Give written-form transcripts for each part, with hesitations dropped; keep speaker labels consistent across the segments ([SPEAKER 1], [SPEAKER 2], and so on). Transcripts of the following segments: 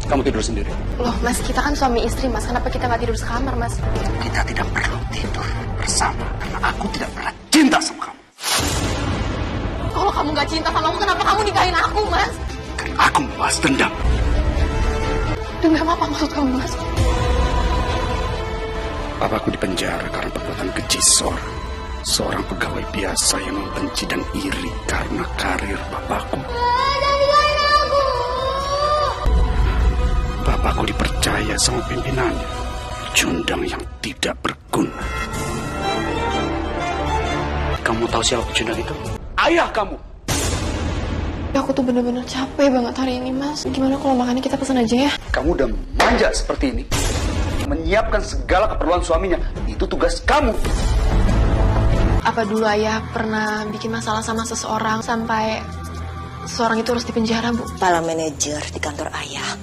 [SPEAKER 1] Kamu tidur sendiri.
[SPEAKER 2] Loh mas, kita kan suami istri mas, kenapa kita nggak tidur sekamar mas?
[SPEAKER 1] Kita tidak perlu tidur bersama karena aku tidak pernah cinta sama kamu.
[SPEAKER 2] Kalau kamu nggak cinta sama aku, kenapa kamu nikahin aku mas?
[SPEAKER 1] Karena aku membalas dendam.
[SPEAKER 2] Dendam apa maksud kamu mas?
[SPEAKER 1] Papaku dipenjara karena perbuatan keji seorang pegawai biasa yang membenci dan iri karena karir papaku. Papaku dipercaya sama pimpinannya, pecundang yang tidak berguna. Kamu tahu siapa pecundang itu? Ayah kamu.
[SPEAKER 2] Aku tuh bener-bener capek banget hari ini mas. Gimana kalau makannya kita pesan aja ya?
[SPEAKER 1] Kamu udah manja seperti ini, menyiapkan segala keperluan suaminya. Itu tugas kamu.
[SPEAKER 2] Apa dulu ayah pernah bikin masalah sama seseorang sampai seseorang itu harus dipenjara, Bu?
[SPEAKER 3] Kepala manajer di kantor ayah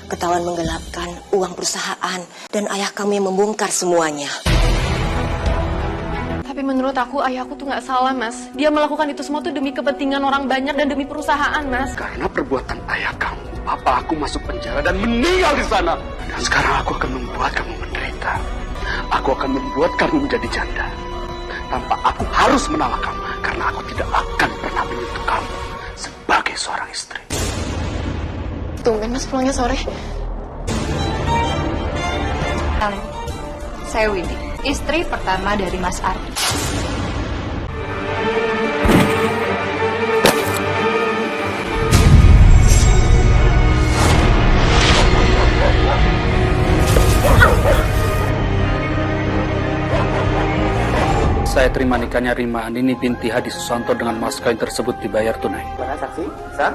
[SPEAKER 3] ketahuan menggelapkan uang perusahaan dan ayah kami membongkar semuanya.
[SPEAKER 2] Tapi menurut aku ayahku tuh nggak salah, Mas. Dia melakukan itu semua tuh demi kepentingan orang banyak dan demi perusahaan, Mas.
[SPEAKER 1] Karena perbuatan ayah kamu, papa aku masuk penjara dan meninggal di sana. Dan sekarang aku akan membuat kamu menderita. Aku akan membuat kamu menjadi janda. Tanpa aku harus menolak kamu, karena aku tidak akan pernah menyentuh kamu sebagai seorang istri.
[SPEAKER 2] Tumben Mas pulangnya sore.
[SPEAKER 4] Halo, saya Windy, istri pertama dari Mas Ardi.
[SPEAKER 1] Saya terima nikahnya Rima Andini binti Hadi Susanto dengan mas kawin tersebut dibayar tunai.
[SPEAKER 5] Mana saksi? Sah?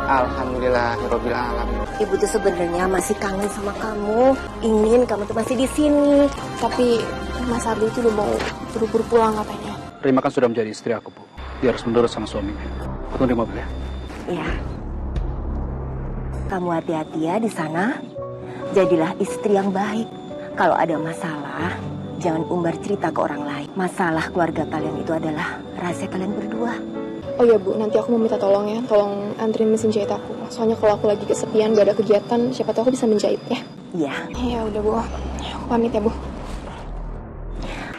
[SPEAKER 5] Alhamdulillahirabbil alamin.
[SPEAKER 3] Ibu tuh sebenarnya masih kangen sama kamu, ingin kamu tuh masih di sini.
[SPEAKER 2] Tapi Mas Ardi itu udah mau buru-buru pulang katanya.
[SPEAKER 1] Rima kan sudah menjadi istri aku, Bu. Dia harus menurut sama suaminya. Tunggu di mobil ya.
[SPEAKER 3] Iya. Kamu hati-hati ya di sana. Jadilah istri yang baik. Kalau ada masalah, jangan umbar cerita ke orang lain. Masalah keluarga kalian itu adalah rahasia kalian berdua.
[SPEAKER 2] Oh iya Bu, nanti aku mau minta tolong ya. Tolong anterin mesin jahit aku. Soalnya kalau aku lagi kesepian, gak ada kegiatan, siapa tahu aku bisa menjahit ya.
[SPEAKER 3] Iya.
[SPEAKER 2] Ya udah Bu, aku pamit ya Bu.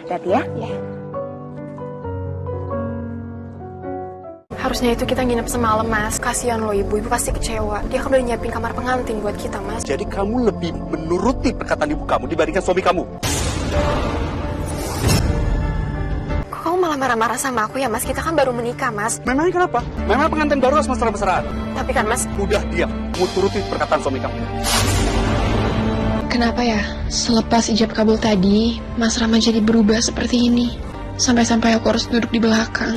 [SPEAKER 3] Hati-hati ya.
[SPEAKER 2] Ya. Harusnya itu kita nginep semalam Mas. Kasihan loh ibu pasti kecewa. Dia kan udah nyiapin kamar pengantin buat kita Mas.
[SPEAKER 1] Jadi kamu lebih menuruti perkataan ibu kamu dibandingkan suami kamu.
[SPEAKER 2] Kok kamu malah marah-marah sama aku ya Mas? Kita kan baru menikah Mas.
[SPEAKER 1] Memangnya kenapa? Memang pengantin baru harus mesra-mesraan.
[SPEAKER 2] Tapi kan Mas,
[SPEAKER 1] Udah diam, kamu turuti perkataan suami kamu.
[SPEAKER 6] Kenapa ya, selepas ijab kabul tadi, Mas Rama jadi berubah seperti ini? Sampai-sampai aku harus duduk di belakang.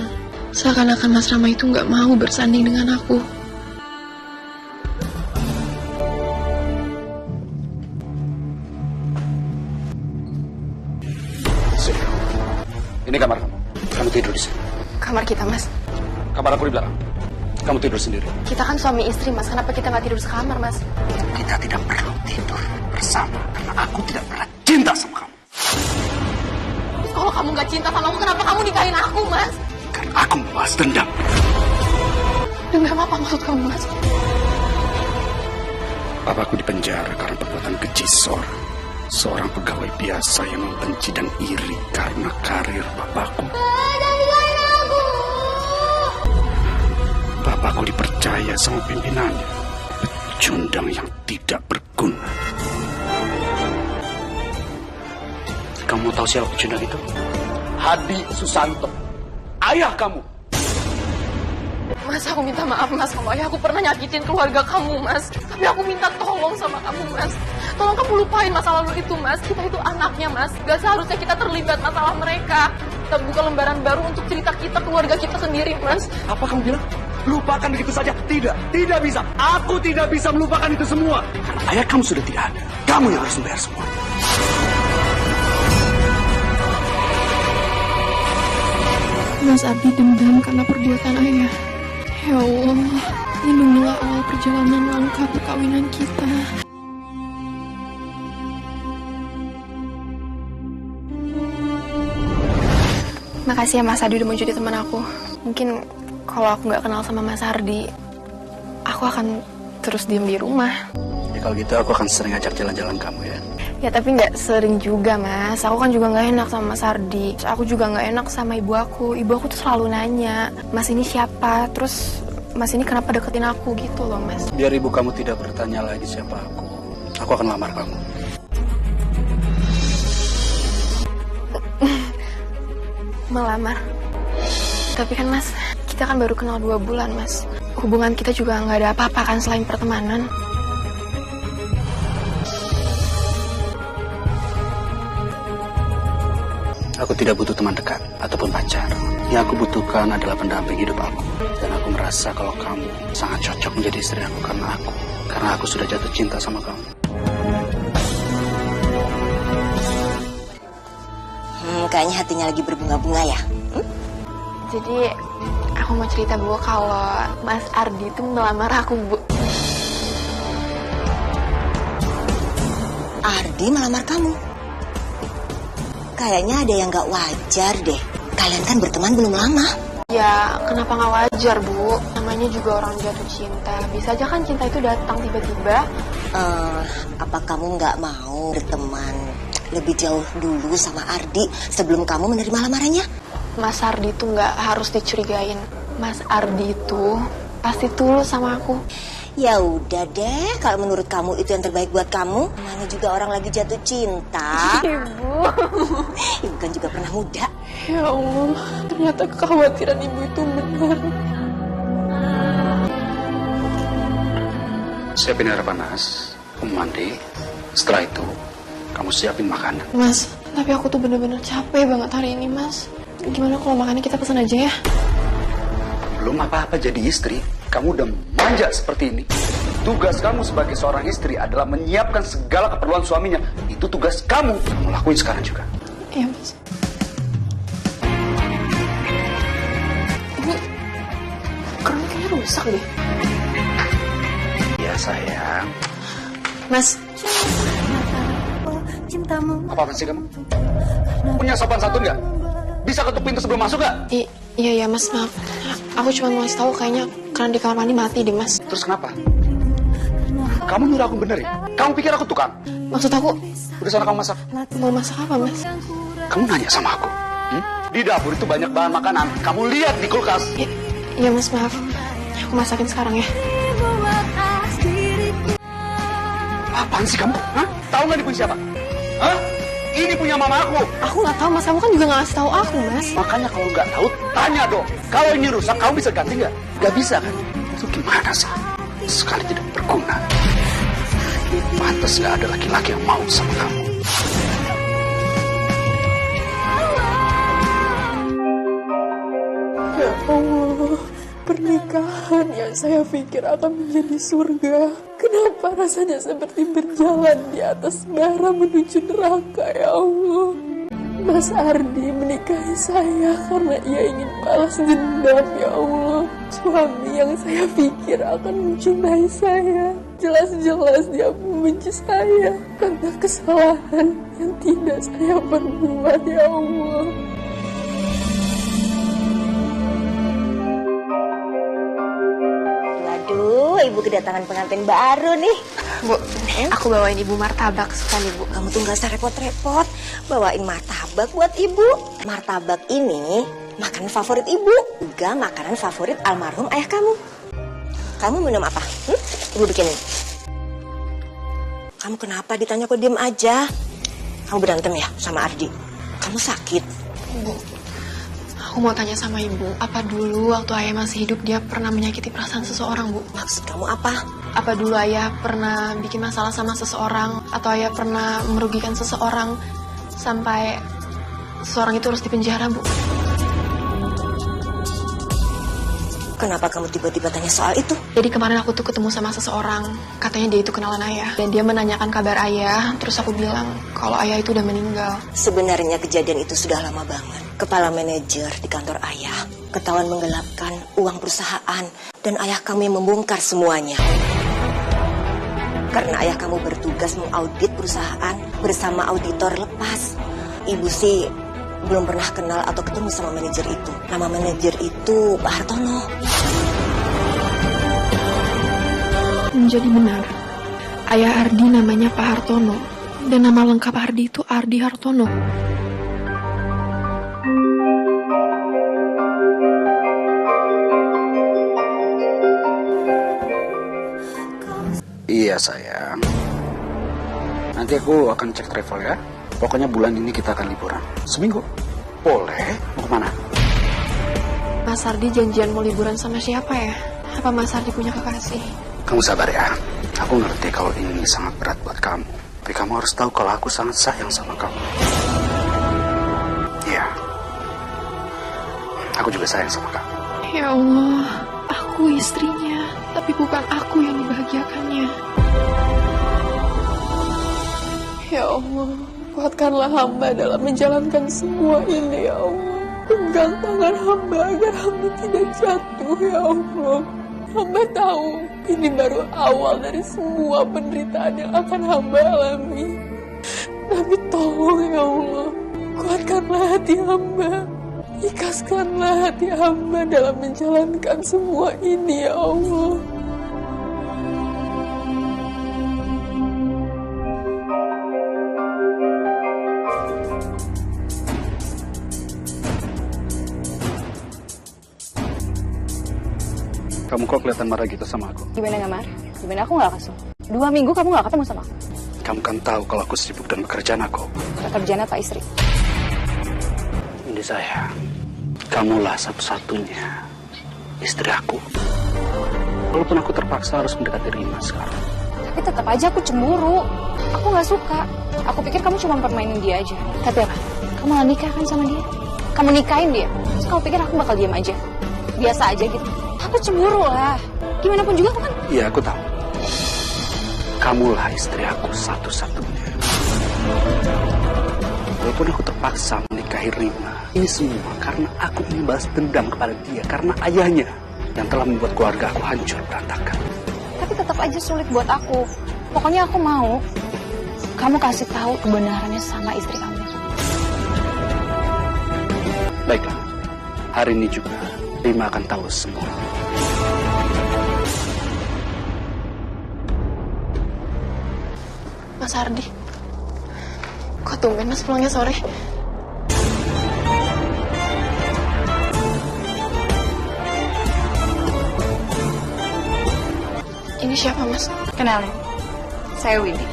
[SPEAKER 6] Seakan-akan Mas Rama itu nggak mau bersanding dengan aku.
[SPEAKER 1] Sini. Ini kamar kamu. Kamu tidur di sini.
[SPEAKER 2] kamar kita Mas.
[SPEAKER 1] Kamar aku di belakang. Kamu tidur sendiri.
[SPEAKER 2] Kita kan suami istri Mas, kenapa kita nggak tidur sekamar Mas?
[SPEAKER 1] Kita tidak perlu tidur bersama karena aku tidak pernah cinta sama kamu.
[SPEAKER 2] Kalau kamu nggak cinta sama aku, kenapa kamu nikahin aku Mas?
[SPEAKER 1] Karena aku membalas dendam.
[SPEAKER 2] Dendam apa maksud kamu Mas?
[SPEAKER 1] Papaku dipenjara karena perbuatan keji seorang pegawai biasa yang membenci dan iri karena karir papaku. Papaku dipercaya sama pimpinannya, pecundang yang tidak berguna. Kamu tahu siapa pecundang itu? Hadi Susanto, ayah kamu.
[SPEAKER 2] Mas, aku minta maaf Mas, kalau ayah aku pernah nyakitin keluarga kamu Mas. Tapi aku minta tolong sama kamu Mas. Tolong kamu lupain masa lalu itu Mas. Kita itu anaknya Mas. Gak seharusnya kita terlibat masalah mereka. Kita buka lembaran baru untuk cerita kita, keluarga kita sendiri Mas.
[SPEAKER 1] Apa kamu bilang? Lupakan begitu saja? Tidak, tidak bisa. Aku tidak bisa melupakan itu semua. Karena ayah kamu sudah tidak ada. Kamu yang harus membayar semuanya.
[SPEAKER 6] Mas Ardi dendam karena perbuatan ayah. Ya Allah, lindungilah awal perjalanan langkah perkawinan kita.
[SPEAKER 2] Makasih ya Mas Ardi udah mau jadi teman aku. Mungkin kalau aku nggak kenal sama Mas Ardi, aku akan terus diem di rumah.
[SPEAKER 1] Ya Kalau gitu aku akan sering ajak jalan-jalan kamu ya.
[SPEAKER 6] Ya tapi nggak sering juga mas. Aku kan juga nggak enak sama Mas Ardi. Aku juga nggak enak sama ibu aku. Ibu aku tuh selalu nanya, Mas ini siapa? Terus Mas ini kenapa deketin aku gitu loh mas.
[SPEAKER 1] Biar ibu kamu tidak bertanya lagi siapa aku akan lamar kamu.
[SPEAKER 6] Melamar? Tapi kan mas, kita kan baru kenal 2 bulan mas. Hubungan kita juga nggak ada apa-apa kan selain pertemanan.
[SPEAKER 1] Aku tidak butuh teman dekat ataupun pacar. Yang aku butuhkan adalah pendamping hidup aku. Dan aku merasa kalau kamu sangat cocok menjadi istri aku karena aku sudah jatuh cinta sama kamu.
[SPEAKER 3] Kayaknya hatinya lagi berbunga-bunga ya.
[SPEAKER 6] Jadi aku mau cerita bu kalau Mas Ardi itu melamar aku bu.
[SPEAKER 3] Ardi melamar kamu? Kayaknya ada yang gak wajar deh. Kalian kan berteman belum lama.
[SPEAKER 6] Ya kenapa nggak wajar bu? Namanya juga orang jatuh cinta. Bisa aja kan cinta itu datang tiba-tiba.
[SPEAKER 3] Apa kamu nggak mau berteman lebih jauh dulu sama Ardi sebelum kamu menerima lamarannya?
[SPEAKER 6] Mas Ardi itu nggak harus dicurigain. Mas Ardi itu pasti tulus sama aku.
[SPEAKER 3] Ya udah deh, kalau menurut kamu itu yang terbaik buat kamu. Namanya juga orang lagi jatuh cinta.
[SPEAKER 6] Ibu.
[SPEAKER 3] Ibu kan juga pernah muda.
[SPEAKER 6] Ya Allah, ternyata kekhawatiran ibu itu benar.
[SPEAKER 1] Siapin air panas, kamu mandi. Setelah itu, kamu siapin makanan.
[SPEAKER 6] Mas, tapi aku tuh bener-bener capek banget hari ini mas. Gimana kalau makannya kita pesan aja ya?
[SPEAKER 1] Belum apa-apa jadi istri, kamu udah manja seperti ini. Tugas kamu sebagai seorang istri adalah menyiapkan segala keperluan suaminya. Itu tugas kamu. Kamu lakuin sekarang juga.
[SPEAKER 6] Iya mas. Ini kerannya kayaknya rusak deh.
[SPEAKER 1] Ya sayang.
[SPEAKER 6] Mas,
[SPEAKER 1] Apa sih kamu? Punya sopan santun nggak? Bisa ketuk pintu sebelum masuk nggak?
[SPEAKER 6] iya mas, maaf. Aku cuma mau kasih tahu kayaknya keran di kamar mandi mati deh mas.
[SPEAKER 1] Terus kenapa? Kamu nyuruh aku bener ya? Kamu pikir aku tukang?
[SPEAKER 6] Maksud aku,
[SPEAKER 1] Udah sana kamu masak.
[SPEAKER 6] mau masak apa mas?
[SPEAKER 1] Kamu nanya sama aku? Di dapur itu banyak bahan makanan. Kamu lihat di kulkas.
[SPEAKER 6] Iya mas, maaf. Aku masakin sekarang ya.
[SPEAKER 1] Apaan sih kamu? Hah? Tahu nggak ini punya siapa? Hah? Ini punya mama aku.
[SPEAKER 6] Aku nggak tahu mas, kamu kan juga nggak ngasih tahu aku mas.
[SPEAKER 1] Makanya kalau nggak tahu, tanya dong. Kalau ini rusak, kamu bisa ganti nggak? Nggak bisa kan? Itu gimana sih? Sekali tidak berguna. Pantas nggak ada laki-laki yang mau sama kamu.
[SPEAKER 6] Ya Allah, pernikahan yang saya pikir akan menjadi surga. Kenapa rasanya seperti berjalan di atas bara menuju neraka, ya Allah. Mas Ardi menikahi saya karena ia ingin balas dendam, ya Allah. Suami yang saya pikir akan mencintai saya, jelas-jelas dia membenci saya karena kesalahan yang tidak saya perbuat, ya Allah.
[SPEAKER 3] Waduh, ibu kedatangan pengantin baru nih.
[SPEAKER 6] Bu, aku bawain ibu martabak sekali bu.
[SPEAKER 3] Kamu tuh gak usah repot-repot bawain martabak buat ibu. Martabak ini makanan favorit ibu, juga makanan favorit almarhum ayah kamu. Kamu minum apa? Ibu bikinin. Kamu kenapa ditanya kok diem aja? Kamu berantem ya sama Ardi? Kamu sakit?
[SPEAKER 6] Bu, aku mau tanya sama ibu, apa dulu waktu ayah masih hidup dia pernah menyakiti perasaan seseorang, Bu?
[SPEAKER 3] Maksud kamu apa?
[SPEAKER 6] Apa dulu ayah pernah bikin masalah sama seseorang, atau ayah pernah merugikan seseorang sampai seseorang itu harus dipenjara, Bu?
[SPEAKER 3] Kenapa kamu tiba-tiba tanya soal itu?
[SPEAKER 6] Jadi kemarin aku tuh ketemu sama seseorang, katanya dia itu kenalan ayah, dan dia menanyakan kabar ayah, terus aku bilang kalau ayah itu udah meninggal.
[SPEAKER 3] Sebenarnya kejadian itu sudah lama banget. Kepala manajer di kantor ayah ketahuan menggelapkan uang perusahaan, dan ayah kami membongkar semuanya. Karena ayah kamu bertugas mengaudit perusahaan bersama auditor lepas. Ibu sih belum pernah kenal atau ketemu sama manajer itu. Nama manajer itu Pak Hartono.
[SPEAKER 6] Menjadi benar,
[SPEAKER 2] Ayah Ardi namanya Pak Hartono. Dan nama lengkap Ardi itu Ardi Hartono.
[SPEAKER 1] Iya sayang. Nanti aku akan cek travel ya. Pokoknya bulan ini kita akan liburan. Seminggu. Boleh. Mau kemana?
[SPEAKER 2] Mas Ardi janjian mau liburan sama siapa ya? Apa Mas Ardi punya kekasih?
[SPEAKER 1] Kamu sabar ya. Aku ngerti kalau ini sangat berat buat kamu. Tapi kamu harus tahu kalau aku sangat sayang sama kamu. Iya. Aku juga sayang sama kamu.
[SPEAKER 2] Ya Allah, aku istrinya, tapi bukan aku yang dibahagiakannya. Ya Allah, kuatkanlah hamba dalam menjalankan semua ini, ya Allah. Pegang tangan hamba agar hamba tidak jatuh, ya Allah. Hamba tahu ini baru awal dari semua penderitaan yang akan hamba alami. Tapi tolong, ya Allah, kuatkanlah hati hamba. Ikhlaskanlah hati hamba dalam menjalankan semua ini, ya Allah.
[SPEAKER 1] Kamu kok kelihatan marah gitu sama aku?
[SPEAKER 4] Gimana gak marah? Gimana aku gak kesel? 2 minggu kamu gak ketemu sama aku.
[SPEAKER 1] Kamu kan tahu kalau aku sibuk dengan pekerjaan aku.
[SPEAKER 4] Pekerjaan apa istri?
[SPEAKER 1] Ini saya. Kamulah satu-satunya istri aku. Walaupun aku terpaksa harus mendekati Rima sekarang.
[SPEAKER 4] Tapi tetap aja aku cemburu. Aku gak suka. Aku pikir kamu cuma permainin dia aja. Tapi apa? Kamu malah nikah kan sama dia? Kamu nikahin dia? Terus kamu pikir aku bakal diam aja? Biasa aja gitu? Aku cemburu lah. Gimana pun juga aku kan...
[SPEAKER 1] Iya, aku tahu. Kamulah istri aku satu-satunya. Walaupun aku terpaksa menikahi Rima, ini semua karena aku ingin balas dendam kepada dia. Karena ayahnya yang telah membuat keluarga aku hancur berantakan.
[SPEAKER 4] Tapi tetap aja sulit buat aku. Pokoknya aku mau kamu kasih tahu kebenarannya sama istri kamu.
[SPEAKER 1] Baiklah, hari ini juga Rima akan tahu semua.
[SPEAKER 2] Mas Ardi, kok tumben Mas pulangnya sore? Ini siapa, Mas?
[SPEAKER 4] Kenalin, saya Windy,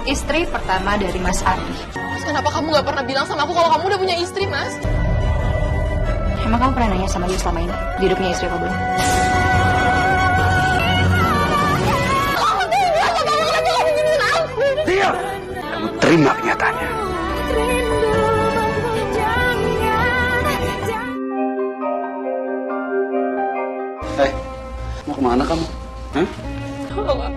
[SPEAKER 4] istri pertama dari Mas Ardi.
[SPEAKER 2] Mas, kenapa kamu gak pernah bilang sama aku kalau kamu udah punya istri, Mas?
[SPEAKER 4] Emang kamu pernah nanya sama dia selama ini? Dia udah punya istri apa belum?
[SPEAKER 1] Diam! Kamu terima kenyataannya. Hei, mau kemana kamu? Hah?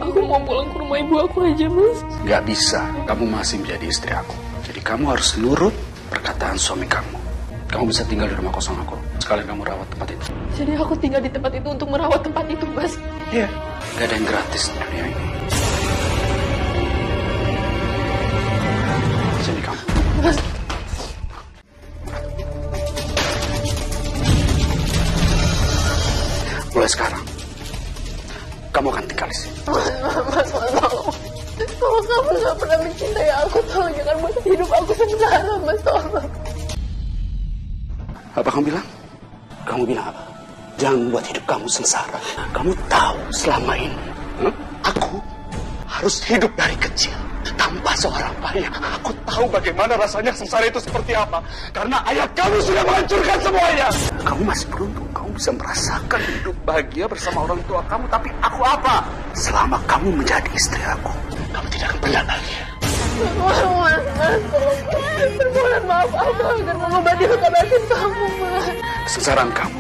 [SPEAKER 2] Aku mau pulang ke rumah ibu aku aja, Mas.
[SPEAKER 1] Gak bisa, kamu masih menjadi istri aku. Jadi kamu harus nurut perkataan suami kamu. Kamu bisa tinggal di rumah kosong aku. Sekalian kamu rawat tempat itu.
[SPEAKER 2] Jadi aku tinggal di tempat itu untuk merawat tempat itu, Mas.
[SPEAKER 1] Iya. Gak ada yang gratis di dunia ini. Sini kamu.
[SPEAKER 2] Mas,
[SPEAKER 1] Mulai sekarang, kamu akan tinggal di sini.
[SPEAKER 2] Mas, tolong. Tolong, kamu gak pernah mencintai aku. Tolong jangan buat hidup aku sengsara, Mas. Tolong.
[SPEAKER 1] Apa kamu bilang? Kamu bilang apa? Jangan membuat hidup kamu sengsara. Kamu tahu selama ini, aku harus hidup dari kecil tanpa seorang ayah. Aku tahu bagaimana rasanya sengsara itu seperti apa. Karena ayah kamu sudah menghancurkan semuanya. Kamu masih beruntung. Kamu bisa merasakan hidup bahagia bersama orang tua kamu. Tapi aku apa? Selama kamu menjadi istri aku, kamu tidak akan pernah bahagia.
[SPEAKER 2] Mas, permohonan maaf aku agar mengobati luka batin kamu, Mas.
[SPEAKER 1] Kesengsaraan kamu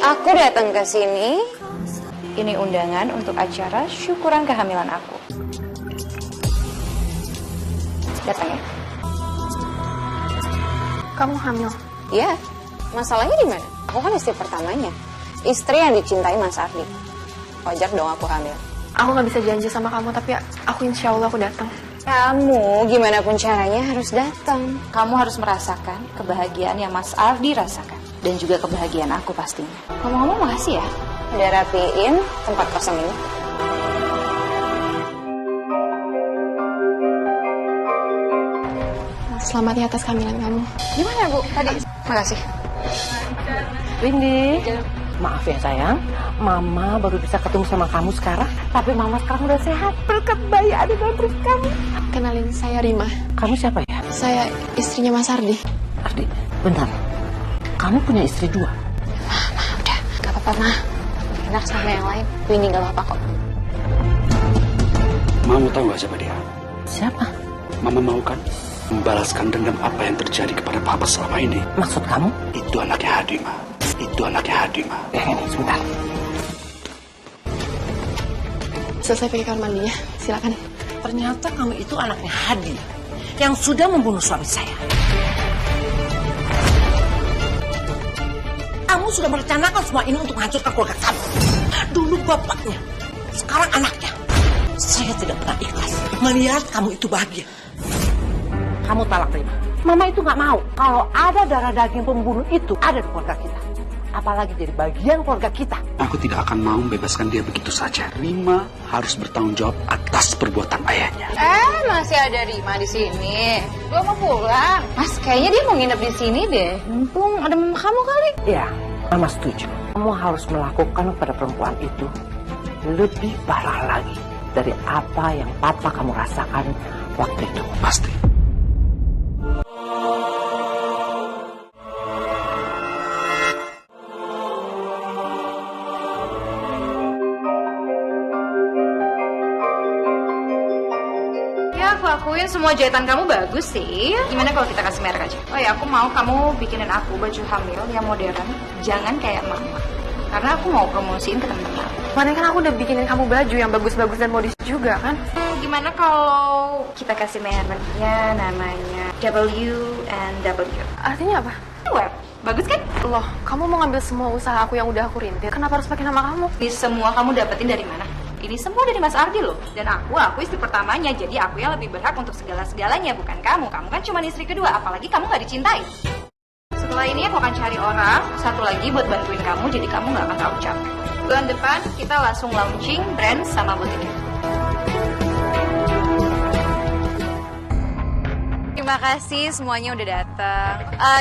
[SPEAKER 4] Aku datang ke sini. Ini undangan untuk acara syukuran kehamilan aku. Datang ya.
[SPEAKER 2] Kamu hamil?
[SPEAKER 4] Iya, masalahnya di mana? Aku kan istri pertamanya. Istri yang dicintai Mas Ardi. Wajar dong aku hamil.
[SPEAKER 2] Aku nggak bisa janji sama kamu, tapi aku insya Allah aku datang.
[SPEAKER 4] Kamu gimana pun caranya harus datang. Kamu harus merasakan kebahagiaan yang Mas Ardi rasakan. Dan juga kebahagiaan aku pastinya. Ngomong-ngomong makasih ya. Udah rapiin tempat kosong ini.
[SPEAKER 2] Selamat ya atas kehamilan kamu.
[SPEAKER 4] Gimana Bu tadi? Makasih.
[SPEAKER 5] Windy, maaf ya sayang, Mama baru bisa ketemu sama kamu sekarang, tapi Mama sekarang udah sehat. Berkat bayi ada dalam perut kamu.
[SPEAKER 2] Kenalin, saya Rima.
[SPEAKER 5] Kamu siapa ya?
[SPEAKER 2] Saya istrinya Mas Ardi.
[SPEAKER 5] Ardi, bentar. Kamu punya istri 2?
[SPEAKER 4] Udah, gak apa-apa Ma. Enak sama yang lain. Windy gak apa-apa kok.
[SPEAKER 1] Mama tahu nggak siapa dia?
[SPEAKER 5] Siapa?
[SPEAKER 1] Mama mau kan membalaskan dendam apa yang terjadi kepada Papa selama ini?
[SPEAKER 5] Maksud kamu?
[SPEAKER 1] Itu anaknya Hadi, Ma. Itu anaknya Hadi, Ma.
[SPEAKER 5] Ini, sebentar.
[SPEAKER 2] Selesai pakai kamar mandinya, silakan.
[SPEAKER 5] Ternyata kamu itu anaknya Hadi yang sudah membunuh suami saya. Kamu sudah merencanakan semua ini untuk menghancurkan keluarga kamu. Dulu bapaknya, sekarang anaknya. Saya tidak pernah ikhlas melihat kamu itu bahagia. Kamu talak terima. Mama itu nggak mau kalau ada darah daging pembunuh itu ada di keluarga kita. Apalagi jadi bagian keluarga kita.
[SPEAKER 1] Aku tidak akan mau membebaskan dia begitu saja. Rima harus bertanggung jawab atas perbuatan ayahnya.
[SPEAKER 4] Masih ada Rima di sini. Gua mau pulang. Mas, kayaknya dia mau nginep di sini deh. Mumpung ada mama kamu kali.
[SPEAKER 5] Ya, Mama setuju. Kamu harus melakukan pada perempuan itu lebih parah lagi dari apa yang Papa kamu rasakan waktu itu.
[SPEAKER 1] Pasti.
[SPEAKER 4] Ya, aku akuin semua jahitan kamu bagus sih. Gimana kalau kita kasih merek aja? Oh ya, aku mau kamu bikinin aku baju hamil yang modern. Jangan kayak mama. Karena aku mau promosiin ke temen-temen aku.
[SPEAKER 2] Kemarin kan aku udah bikinin kamu baju yang bagus-bagus dan modis juga kan?
[SPEAKER 4] Gimana kalau kita kasih mereknya namanya W&W?
[SPEAKER 2] Artinya apa?
[SPEAKER 4] Web. Bagus kan?
[SPEAKER 2] Loh, kamu mau ngambil semua usaha aku yang udah aku rintis. Kenapa harus pakai nama kamu?
[SPEAKER 4] Ini semua kamu dapetin dari mana? Ini semua dari Mas Ardi loh. Dan aku istri pertamanya. Jadi aku yang lebih berhak untuk segala-segalanya. Bukan kamu. Kamu kan cuma istri kedua. Apalagi kamu gak dicintai. Setelah ini aku akan cari orang satu lagi buat bantuin kamu. Jadi kamu gak akan terlalu capek. Bulan depan kita langsung launching brand sama butiknya. Terima kasih semuanya udah datang.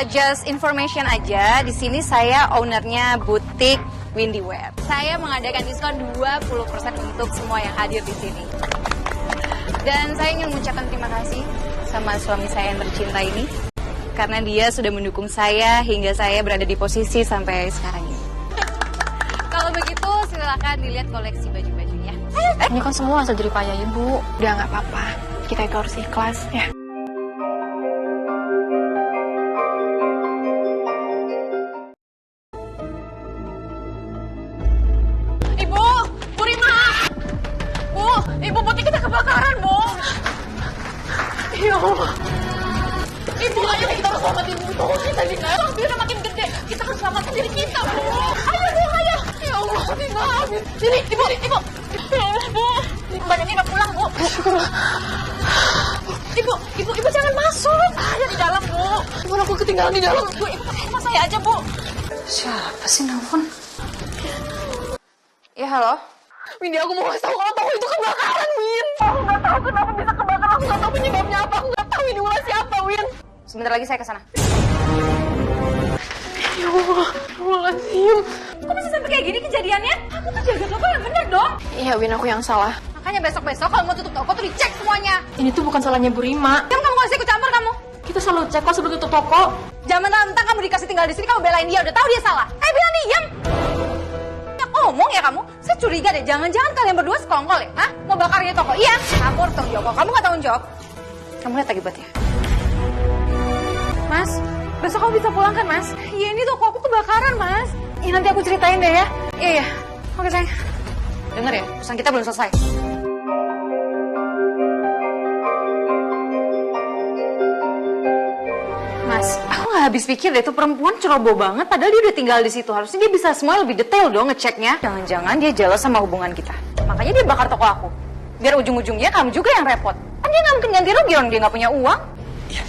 [SPEAKER 4] Just information aja, di sini saya ownernya butik Windy Wear. Saya mengadakan diskon 20% untuk semua yang hadir di sini. Dan saya ingin mengucapkan terima kasih sama suami saya yang tercinta ini. Karena dia sudah mendukung saya hingga saya berada di posisi sampai sekarang ini. Kalau begitu silakan dilihat koleksi baju-bajunya.
[SPEAKER 2] Ini kan semua hasil jeripaya ibu. Udah nggak apa-apa. Kita itu harus ikhlas ya. Ibu, butik kita kebakaran, Bu. Ya Allah. Ibu, ayo kita harus selamatin toko kita nih, kan? Api udah makin gede. Kita harus selamatkan diri kita, Bu. Ayo, Bu, ayo. Ya Allah, Ibu. Sini, Ibu. Ya Allah, Bu. Mbak Nini udah pulang, Bu. Ibu jangan masuk. Ada di dalam, Bu. Ibu, aku ketinggalan di dalam. Bu, Ibu pakai sama saya aja, Bu.
[SPEAKER 4] Siapa sih nelfon? Ya, halo?
[SPEAKER 2] Windy, aku mau kasih tahu kalau toko itu kebakaran, Win. Aku nggak tahu kenapa bisa kebakaran. Aku nggak tahu penyebabnya apa. Aku nggak tahu ini ulah siapa, Win.
[SPEAKER 4] Sebentar lagi saya ke sana.
[SPEAKER 2] Ya Allah, Sim.
[SPEAKER 4] Kok bisa sampai kayak gini kejadiannya? Aku tuh jaga toko yang benar dong.
[SPEAKER 2] Iya, Win, aku yang salah.
[SPEAKER 4] Makanya besok-besok kalau mau tutup toko tuh dicek semuanya.
[SPEAKER 2] Ini tuh bukan salahnya Bu Rima.
[SPEAKER 4] Kamu nggak usah ikut campur kamu.
[SPEAKER 2] Kita selalu cek kok sebelum tutup toko.
[SPEAKER 4] Jangan mentang kamu dikasih tinggal di sini kamu belain dia. Udah tahu dia salah. Bilang diam. Ngomong ya kamu, saya curiga deh, jangan-jangan kalian berdua sekongkol ya? Hah? Mau bakarnya toko? Iya, kamu harus tanggung jawab. Kamu nggak tanggung jawab, kamu lihat akibatnya. Mas, besok kamu bisa pulang kan, Mas? Iya, ini toko aku kebakaran, Mas. Iya, nanti aku ceritain deh ya. Iya. Oke, sayang. Dengar ya, pesan kita belum selesai. Mas, aku nggak nggak habis pikir deh, tuh perempuan ceroboh banget. Padahal dia udah tinggal di situ. Harusnya dia bisa semua lebih detail dong ngeceknya. Jangan-jangan dia jealous sama hubungan kita. Makanya dia bakar toko aku. Biar ujung-ujungnya kamu juga yang repot. Kan dia nggak mungkin ganti rugi orang dia nggak punya uang.
[SPEAKER 5] Iya,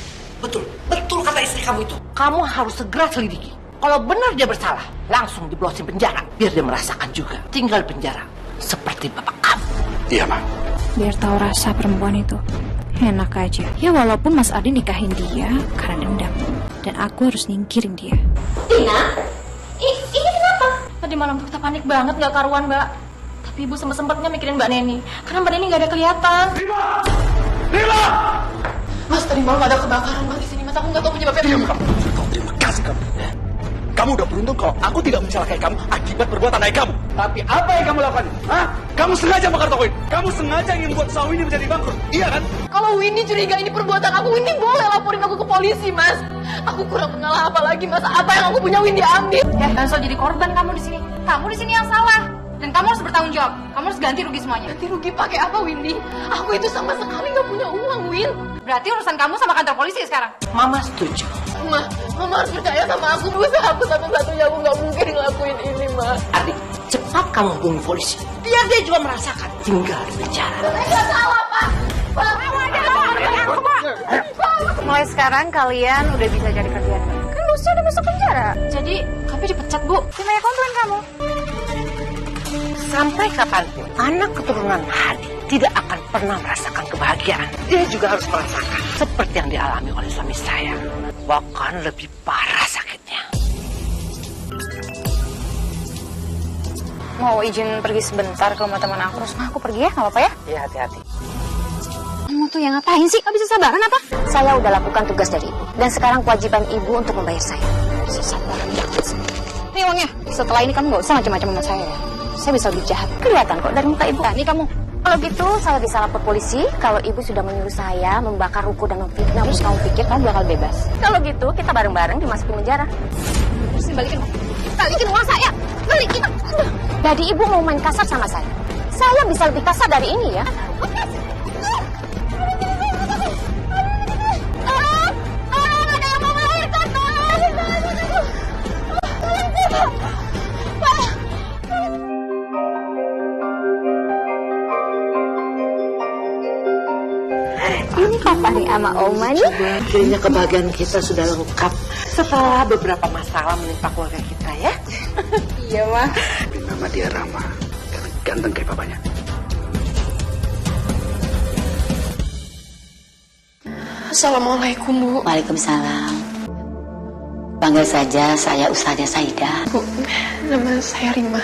[SPEAKER 5] betul. Betul kata istri kamu itu. Kamu harus segera selidiki. Kalau benar dia bersalah, langsung diblosin penjara. Biar dia merasakan juga tinggal di penjara. Seperti bapak kamu.
[SPEAKER 1] Iya, Ma.
[SPEAKER 4] Biar tahu rasa perempuan itu. Enak aja. Ya walaupun Mas Ardi nikahin dia karena dendam. Dan aku harus nyingkirin dia.
[SPEAKER 3] Tina, ini kenapa?
[SPEAKER 2] Tadi malam tuh kita panik banget, gak karuan mbak. Tapi ibu sempet-sempetnya mikirin Mbak Neni. Karena Mbak Neni gak ada kelihatan.
[SPEAKER 1] Rima!
[SPEAKER 2] Mas, tadi malam ada kebakaran mbak di sini. Mas, aku gak tahu penyebabnya.
[SPEAKER 1] Diam kamu. Terima kasih kamu. Kamu udah beruntung kalau aku tidak mencelakai kamu akibat perbuatan ayah kamu. Tapi apa yang kamu lakukan? Hah? Kamu sengaja bakar toko ini. Kamu sengaja ingin membuat sawah ini menjadi bangkrut. Iya kan?
[SPEAKER 2] Kalau Winnie curiga ini perbuatan aku, Winnie boleh laporin aku ke polisi, Mas. Aku kurang mengalah apa lagi, Mas. Apa yang aku punya Winnie ambil.
[SPEAKER 4] Ya, jangan soal jadi korban kamu di sini. Kamu di sini yang salah. Dan kamu harus bertanggung jawab. Kamu harus ganti rugi semuanya.
[SPEAKER 2] Ganti rugi pakai apa, Winnie? Aku itu sama sekali gak punya uang, Win.
[SPEAKER 4] Berarti urusan kamu sama kantor polisi sekarang.
[SPEAKER 5] Mama setuju.
[SPEAKER 2] Mama harus percaya sama aku. Berusaha aku satu-satunya. Aku gak mungkin ngelakuin ini, Ma.
[SPEAKER 5] Ardi, cepat kamu hubungi polisi. Biar dia juga merasakan tinggal di penjara.
[SPEAKER 2] Saya salah, Pak.
[SPEAKER 4] Mulai sekarang kalian udah bisa cari kerjaan. Kan Lucy udah masuk penjara. Jadi kami dipecat, Bu. Gimana komplain kamu?
[SPEAKER 5] Sampai kapanpun anak keturunan Hadi tidak akan pernah merasakan kebahagiaan. Dia juga harus merasakan seperti yang dialami oleh suami saya. Bahkan lebih parah sakitnya.
[SPEAKER 4] Mau izin pergi sebentar ke rumah teman aku. Terus aku pergi ya, nggak apa-apa ya?
[SPEAKER 5] Iya, hati-hati.
[SPEAKER 4] Kamu tuh yang ngapain sih? Gak bisa sabaran apa?
[SPEAKER 3] Saya udah lakukan tugas dari ibu. Dan sekarang kewajiban ibu untuk membayar saya.
[SPEAKER 4] Bisa sabaran banget sih. Nih uangnya. Setelah ini kamu gak usah macam-macam sama saya ya. Saya bisa lebih jahat.
[SPEAKER 3] Kelihatan kok dari muka ibu.
[SPEAKER 4] Nah, ini kamu.
[SPEAKER 3] Kalau gitu saya bisa lapor polisi kalau ibu sudah menyuruh saya membakar ruko dan memfitnah.
[SPEAKER 4] Terus kamu pikir kamu bakal bebas?
[SPEAKER 3] Kalau gitu kita bareng-bareng dimasukin penjara.
[SPEAKER 4] Terus balikin. Balikin uang saya. Balikin.
[SPEAKER 3] Jadi ibu mau main kasar sama saya. Saya bisa lebih kasar dari ini ya. Ini papa nih sama oma nih.
[SPEAKER 5] Akhirnya kebahagiaan kita sudah lengkap setelah beberapa masalah menimpa keluarga kita ya.
[SPEAKER 4] Iya, Mah.
[SPEAKER 1] Beri nama dia Rama. Karena ganteng kayak papanya.
[SPEAKER 2] Assalamualaikum, Bu.
[SPEAKER 3] Waalaikumsalam. Panggil saja saya Ustazah Saidah.
[SPEAKER 2] Bu, nama saya Rima.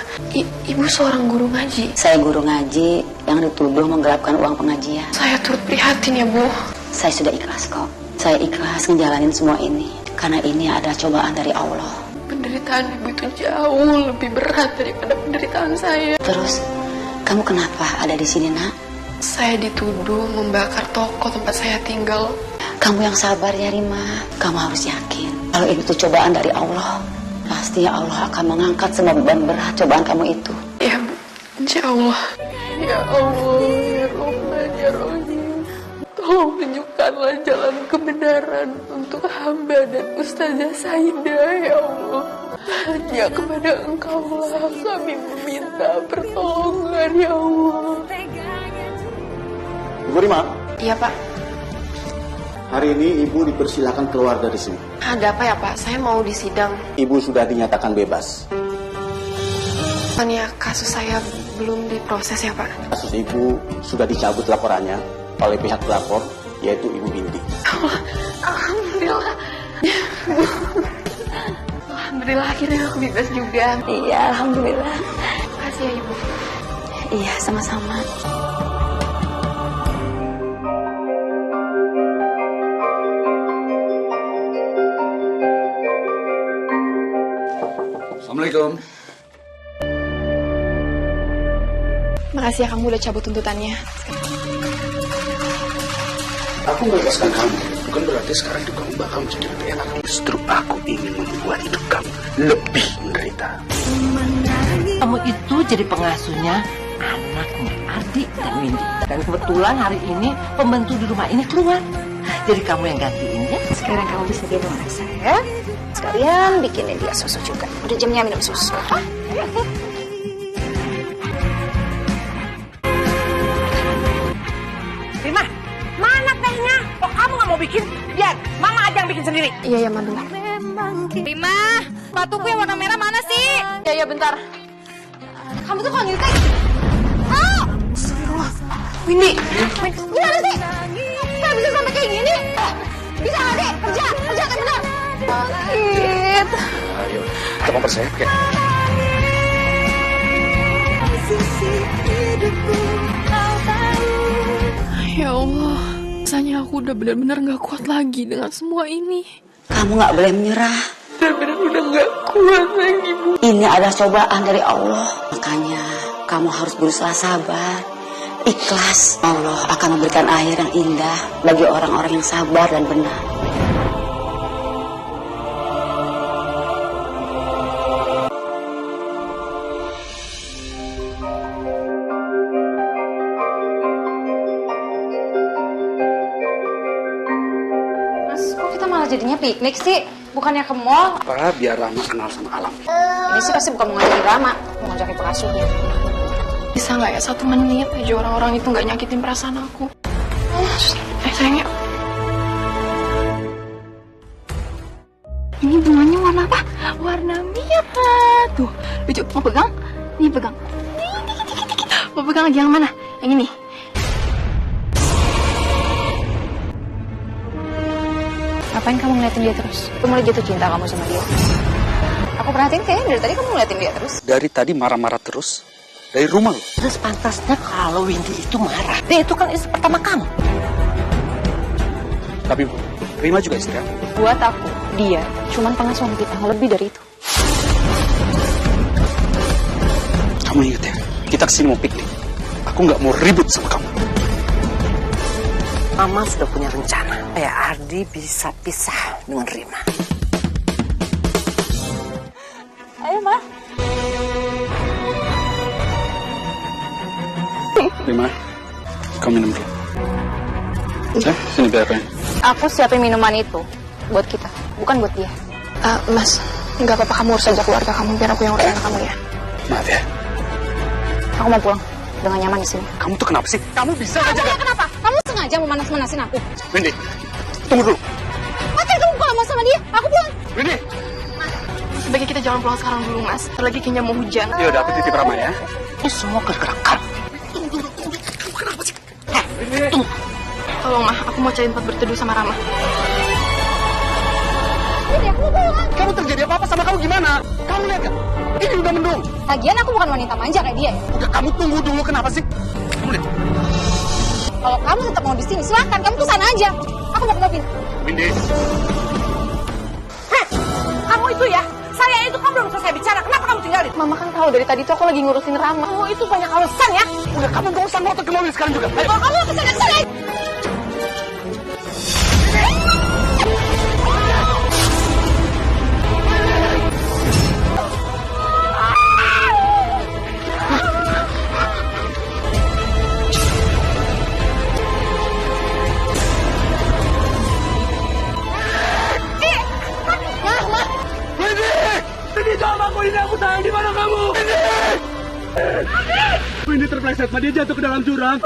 [SPEAKER 2] Ibu seorang guru ngaji.
[SPEAKER 3] Saya guru ngaji yang dituduh menggelapkan uang pengajian.
[SPEAKER 2] Saya turut prihatin ya, Bu.
[SPEAKER 3] Saya sudah ikhlas kok. Saya ikhlas ngejalanin semua ini. Karena ini adalah cobaan dari Allah.
[SPEAKER 2] Penderitaan ibu itu jauh lebih berat daripada penderitaan saya.
[SPEAKER 3] Terus, kamu kenapa ada di sini, nak?
[SPEAKER 2] Saya dituduh membakar toko tempat saya tinggal.
[SPEAKER 3] Kamu yang sabar ya, Rima. Kamu harus yakin. Kalau itu cobaan dari Allah, pasti Allah akan mengangkat semua beban berat cobaan kamu itu.
[SPEAKER 2] Ya, Bu. Insya Allah. Ya Allah, ya Rahman, ya Rahim. Tolong tunjukkanlah jalan kebenaran untuk hamba dan Ustazah Saidah, ya Allah. Hanya kepada Engkau lah kami meminta pertolongan, ya Allah.
[SPEAKER 7] Ibu Rima,
[SPEAKER 2] Iya, Pak.
[SPEAKER 7] hari ini Ibu dipersilakan keluar dari sini.
[SPEAKER 2] Ada apa ya, Pak? Saya mau disidang.
[SPEAKER 7] Ibu sudah dinyatakan bebas.
[SPEAKER 2] Ya, kasus saya belum diproses ya, Pak.
[SPEAKER 7] Kasus Ibu sudah dicabut laporannya oleh pihak pelapor, yaitu Ibu Binti.
[SPEAKER 2] Alhamdulillah. Alhamdulillah akhirnya aku bebas juga.
[SPEAKER 3] Iya, alhamdulillah.
[SPEAKER 2] Makasih ya, Ibu.
[SPEAKER 3] Iya, sama-sama.
[SPEAKER 1] Assalamualaikum.
[SPEAKER 2] Makasih ya kamu udah cabut tuntutannya.
[SPEAKER 1] Aku membebaskan kamu. Bukan berarti sekarang hidup kamu bakal menjadi lebih enak. Justru aku ingin membuat hidup kamu lebih menderita.
[SPEAKER 5] Kamu itu jadi pengasuhnya anaknya Ardi dan Windy. Dan kebetulan hari ini pembantu di rumah ini keluar. Jadi kamu yang gantiin ya.
[SPEAKER 4] Sekarang kamu bisa gendong anak saya. sekalian bikinin dia susu juga. Udah jamnya minum susu.
[SPEAKER 5] Rima, mana tehnya? Kok kamu nggak mau bikin? Biar mama aja yang bikin sendiri.
[SPEAKER 2] Iya, Ma, bentar.
[SPEAKER 4] Rima, batuku yang warna merah mana sih?
[SPEAKER 2] Iya, bentar.
[SPEAKER 4] Kamu tuh kalau nyutek. Ah!
[SPEAKER 2] Windy.
[SPEAKER 4] Gimana sih? Nggak bisa sampai kayak gini. Bisa nggak sih? Kerja yang benar. Sakit.
[SPEAKER 1] Ayo, kita mempersiap ya.
[SPEAKER 6] Ya Allah, rasanya aku udah benar-benar gak kuat lagi dengan semua ini.
[SPEAKER 3] Kamu nggak boleh menyerah.
[SPEAKER 6] Benar-benar udah gak kuat lagi, Bu.
[SPEAKER 3] Ini adalah cobaan dari Allah. Makanya kamu harus berusaha sabar, ikhlas. Allah akan memberikan akhir yang indah bagi orang-orang yang sabar dan benar.
[SPEAKER 4] Mas, kok kita malah jadinya piknik sih? Bukannya ke mall?
[SPEAKER 1] Apa biar Rama kenal sama alam.
[SPEAKER 4] Ini sih pasti bukan mau ngajakin Rama, mau ngajakin pengasuhnya.
[SPEAKER 6] Bisa nggak ya 1 menit aja orang-orang itu nggak nyakitin perasaan aku? Sayangnya. Ini bunganya warna apa? Warna merah. Tuh, lucu. Mau pegang? Nih pegang. Mau pegang lagi yang mana? Yang ini.
[SPEAKER 4] Ngapain kamu ngeliatin dia terus? Aku mulai jatuh cinta kamu sama dia. Aku perhatiin kayaknya dari tadi kamu ngeliatin dia terus.
[SPEAKER 1] Dari tadi marah-marah terus. Dari rumah loh.
[SPEAKER 5] Terus pantasnya kalau Windy itu marah. Dia itu kan istri pertama kamu.
[SPEAKER 1] Tapi Rima juga istri aku.
[SPEAKER 4] Buat aku, dia cuman pengasuhan kita, nggak lebih dari itu.
[SPEAKER 1] Kamu ingat ya, kita kesini mau piknik. Aku nggak mau ribut sama kamu.
[SPEAKER 5] Mama sudah punya rencana. Ya Ardi bisa pisah dengan Rima.
[SPEAKER 4] Ayo, Ma.
[SPEAKER 1] Rima, kamu minum dulu. Sini biar apa?
[SPEAKER 4] Aku siapin minuman itu buat kita, bukan buat dia.
[SPEAKER 2] Mas, nggak apa-apa, kamu urus aja keluarga kamu, biar aku yang urus anak kamu ya.
[SPEAKER 1] Maaf ya.
[SPEAKER 4] Aku mau pulang dengan nyaman di sini.
[SPEAKER 1] Kamu tuh kenapa sih? Kamu bisa aja
[SPEAKER 4] Kamu
[SPEAKER 1] gak?
[SPEAKER 4] kenapa? Kamu sengaja memanas-manasin aku.
[SPEAKER 1] Windy, tunggu dulu.
[SPEAKER 4] Pacar kamu kalau mau sama dia, aku pulang.
[SPEAKER 1] Windy.
[SPEAKER 6] Sebaiknya kita jangan pulang sekarang dulu, Mas. Ntar lagi kayaknya mau hujan.
[SPEAKER 1] Ya udah, aku titip Rama ya.
[SPEAKER 5] Ini semua gara-gara kamu.
[SPEAKER 6] Tolong, Ma. Aku mau cari tempat berteduh sama Rama.
[SPEAKER 4] Jadi aku mau pulang.
[SPEAKER 1] Kamu terjadi apa-apa sama kamu gimana? Kamu lihat gak? Ini udah mendung.
[SPEAKER 4] Lagian aku bukan wanita manja kayak dia ya.
[SPEAKER 1] Udah, kamu tunggu dulu, kenapa sih? Kamu lihat.
[SPEAKER 4] Kalau kamu tetap mau di sini, silakan. Kamu ke sana aja. Aku mau ke mobil.
[SPEAKER 1] Windy.
[SPEAKER 5] Heh, kamu itu ya. Saya itu kan belum selesai bicara. Kenapa kamu tinggalin?
[SPEAKER 2] Mama kan tahu dari tadi tuh aku lagi ngurusin Rama.
[SPEAKER 5] Kamu itu banyak alasan ya.
[SPEAKER 1] Udah, kamu gak usah ngotot ke mobil sekarang juga. Ayo.
[SPEAKER 5] Kalau kamu kesana kesana.
[SPEAKER 1] Windy, jangan aku ini, aku sayang, di mana kamu? Windy! Windy terpleset, dia jatuh ke dalam jurang.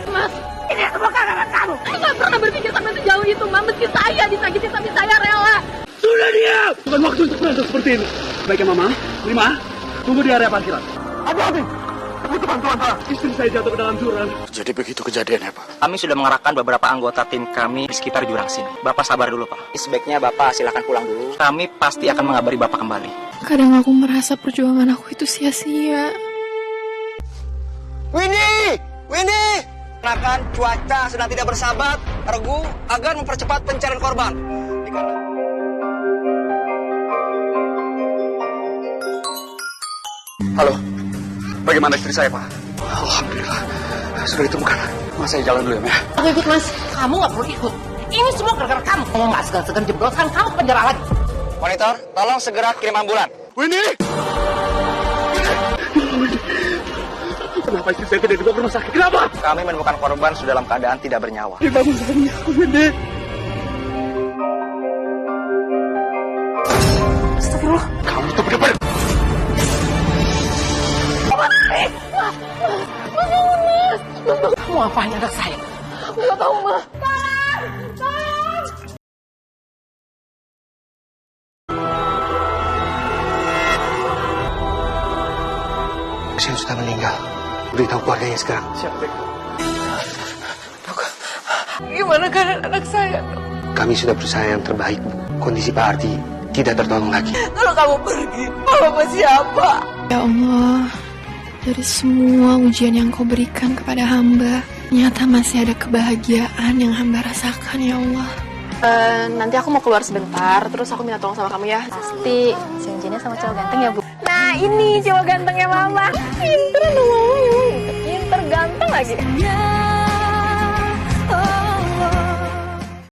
[SPEAKER 2] Mas, ini semua karena kamu. Aku nggak pernah berpikir sampai sejauh itu, Ma. Meski saya disakitin, tapi saya rela.
[SPEAKER 1] Sudah diam! Bukan waktu untuk berantem seperti ini. Baiknya Mama, Rima, tunggu di area parkiran. Hati-hati! Butuh bantuan, Pak. Istri saya jatuh ke dalam jurang. Jadi begitu kejadiannya, Pak.
[SPEAKER 8] Kami sudah mengerahkan beberapa anggota tim kami di sekitar jurang sini. Bapak sabar dulu, Pak. Sebaiknya Bapak silakan pulang dulu. Kami pasti akan mengabari Bapak kembali.
[SPEAKER 6] Kadang aku merasa perjuangan aku itu sia-sia.
[SPEAKER 9] Windy! Windy! Karena cuaca sedang tidak bersahabat, Regu agar mempercepat pencarian korban.
[SPEAKER 1] Halo, bagaimana istri saya, Pak? Alhamdulillah, sudah ditemukan. Mas, saya jalan dulu ya, Ma.
[SPEAKER 5] Aku ikut, Mas. Kamu nggak perlu ikut. Ini semua gara-gara kamu. Saya nggak segan-segan jebloskan kamu ke penjara lagi.
[SPEAKER 9] Monitor, tolong segera kirim ambulan.
[SPEAKER 1] Windy! Kenapa istri saya tidak dibawa ke rumah sakit? Kenapa?
[SPEAKER 8] Kami menemukan korban sudah dalam keadaan tidak bernyawa.
[SPEAKER 1] Dibangun saya, Windy.
[SPEAKER 5] Astagfirullah.
[SPEAKER 1] Kamu tuh benar-benar.
[SPEAKER 5] Kamu apain anak saya?
[SPEAKER 2] Aku nggak tahu, Ma.
[SPEAKER 9] Pasien sudah meninggal. Beritahu keluarganya sekarang.
[SPEAKER 2] Gimana keadaan anak saya?
[SPEAKER 9] Kami sudah berusaha yang terbaik, Bu. Kondisi Pak Ardi tidak tertolong lagi.
[SPEAKER 2] Kalau kamu pergi, Mama siapa?
[SPEAKER 6] Ya Allah, dari semua ujian yang kau berikan kepada hamba, ternyata masih ada kebahagiaan yang hamba rasakan, ya Allah.
[SPEAKER 2] Nanti aku mau keluar sebentar, terus aku minta tolong sama kamu ya.
[SPEAKER 4] Pasti janjinya sama cowok ganteng ya, Bu? Nah, ini cowok gantengnya Mama. Pinter anak Mama, pinter ganteng lagi.